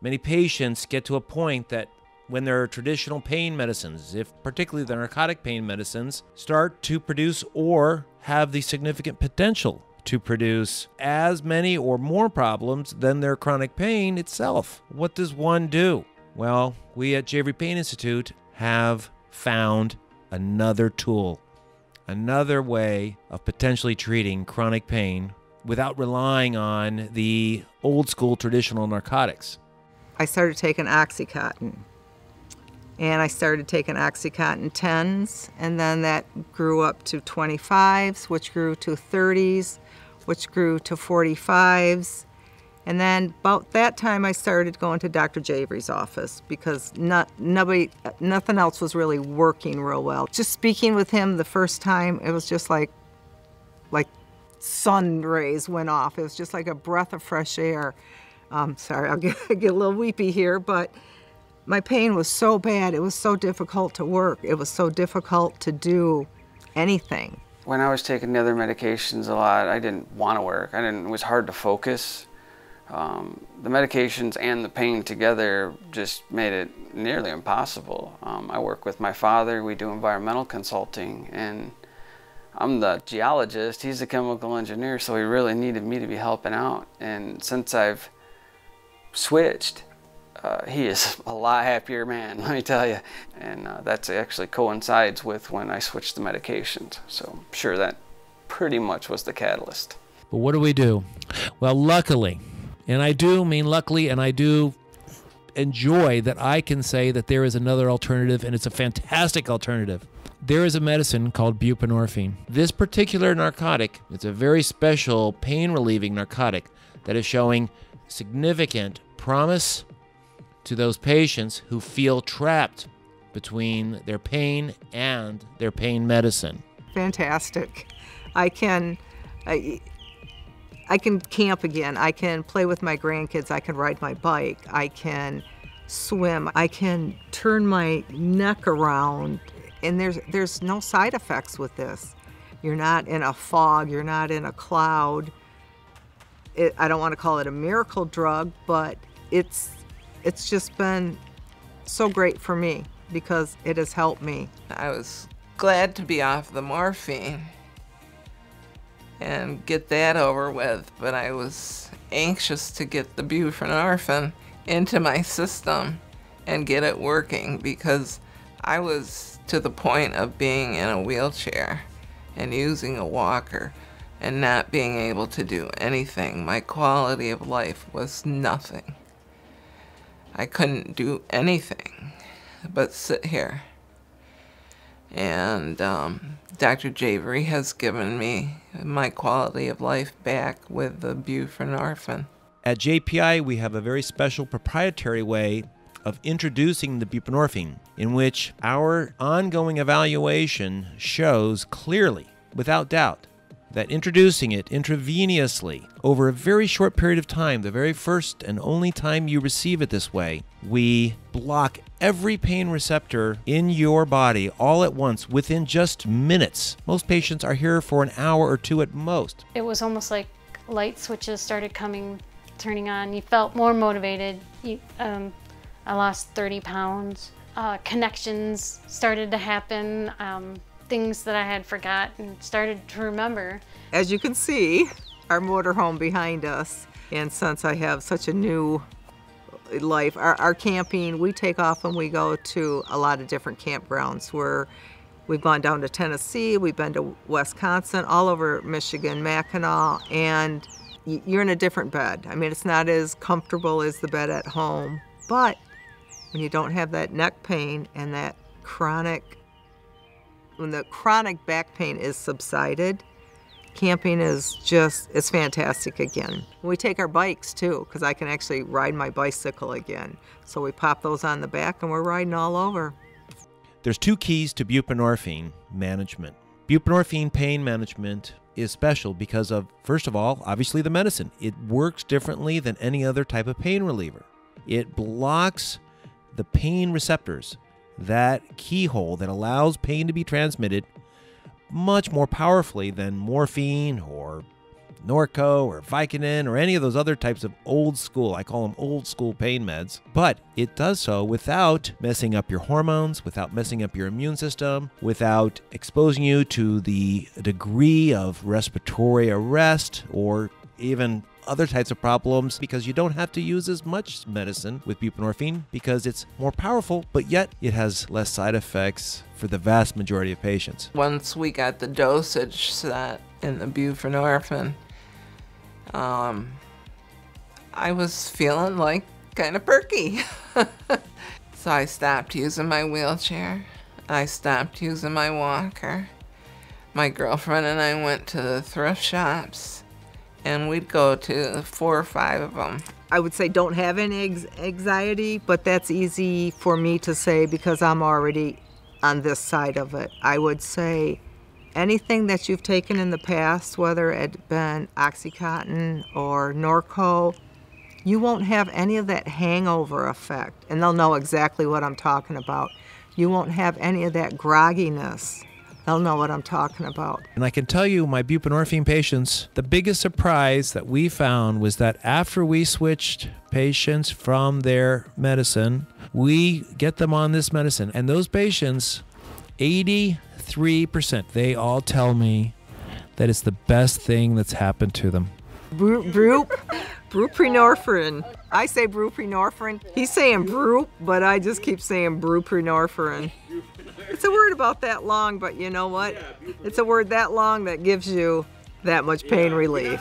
Many patients get to a point that when their traditional pain medicines, if particularly the narcotic pain medicines, start to produce or have the significant potential to produce as many or more problems than their chronic pain itself. What does one do? Well, we at Javery Pain Institute have found another tool, another way of potentially treating chronic pain without relying on the old school traditional narcotics. I started taking OxyContin. And I started taking OxyContin 10s, and then that grew up to 25s, which grew to 30s, which grew to 45s. And then about that time I started going to Dr. Javery's office because nothing else was really working real well. Just speaking with him the first time, it was just like sun rays went off. It was just like a breath of fresh air. Sorry, I'll get a little weepy here, but my pain was so bad, it was so difficult to work. It was so difficult to do anything. When I was taking the other medications a lot, I didn't want to work. It was hard to focus. The medications and the pain together just made it nearly impossible. I work with my father, we do environmental consulting, and I'm the geologist, he's the chemical engineer, so he really needed me to be helping out. And since I've switched, he is a lot happier man, let me tell you. And that actually coincides with when I switched the medications. So I'm sure that pretty much was the catalyst. But what do we do? Well, luckily, and I do mean luckily, and I do enjoy that I can say that there is another alternative, and it's a fantastic alternative. There is a medicine called buprenorphine. This particular narcotic, it's a very special pain-relieving narcotic that is showing significant promise to those patients who feel trapped between their pain and their pain medicine. Fantastic. I can camp again. I can play with my grandkids. I can ride my bike. I can swim. I can turn my neck around. And there's no side effects with this. You're not in a fog. You're not in a cloud. I don't want to call it a miracle drug, but it's just been so great for me because it has helped me. I was glad to be off the morphine and get that over with, but I was anxious to get the buprenorphine into my system and get it working because I was to the point of being in a wheelchair and using a walker and not being able to do anything. My quality of life was nothing. I couldn't do anything but sit here. And Dr. Javery has given me my quality of life back with the buprenorphine. At JPI, we have a very special proprietary way of introducing the buprenorphine, in which our ongoing evaluation shows clearly, without doubt, that introducing it intravenously over a very short period of time, the very first and only time you receive it this way, we block every pain receptor in your body all at once within just minutes. Most patients are here for an hour or two at most. It was almost like light switches started turning on. You felt more motivated. I lost 30 pounds. Connections started to happen. Things that I had forgotten started to remember. As you can see, our motorhome behind us, and since I have such a new life, our camping, we take off and we go to a lot of different campgrounds where we've gone down to Tennessee, we've been to Wisconsin, all over Michigan, Mackinac, and you're in a different bed. I mean, it's not as comfortable as the bed at home, but when you don't have that neck pain and that when the chronic back pain is subsided, camping is it's fantastic again. We take our bikes too, because I can actually ride my bicycle again. So we pop those on the back and we're riding all over. There's two keys to buprenorphine management. Buprenorphine pain management is special because of, first of all, obviously the medicine. It works differently than any other type of pain reliever. It blocks the pain receptors, that keyhole that allows pain to be transmitted, much more powerfully than morphine or Norco or Vicodin or any of those other types of old school, I call them old school pain meds, but it does so without messing up your hormones, without messing up your immune system, without exposing you to the degree of respiratory arrest or even other types of problems, because you don't have to use as much medicine with buprenorphine because it's more powerful, but yet it has less side effects for the vast majority of patients. Once we got the dosage set in the buprenorphine, I was feeling like kind of perky. So I stopped using my wheelchair. I stopped using my walker. My girlfriend and I went to the thrift shops, and we'd go to 4 or 5 of them. I would say don't have any anxiety, but that's easy for me to say because I'm already on this side of it. I would say anything that you've taken in the past, whether it been Oxycontin or Norco, you won't have any of that hangover effect, and they'll know exactly what I'm talking about. You won't have any of that grogginess. They'll know what I'm talking about. And I can tell you, my buprenorphine patients, the biggest surprise that we found was that after we switched patients from their medicine, we get them on this medicine. And those patients, 83%, they all tell me that it's the best thing that's happened to them. Buprenorphine. I say buprenorphine. He's saying brew, but I just keep saying buprenorphine. It's a word about that long, but you know what? It's a word that long that gives you that much pain relief.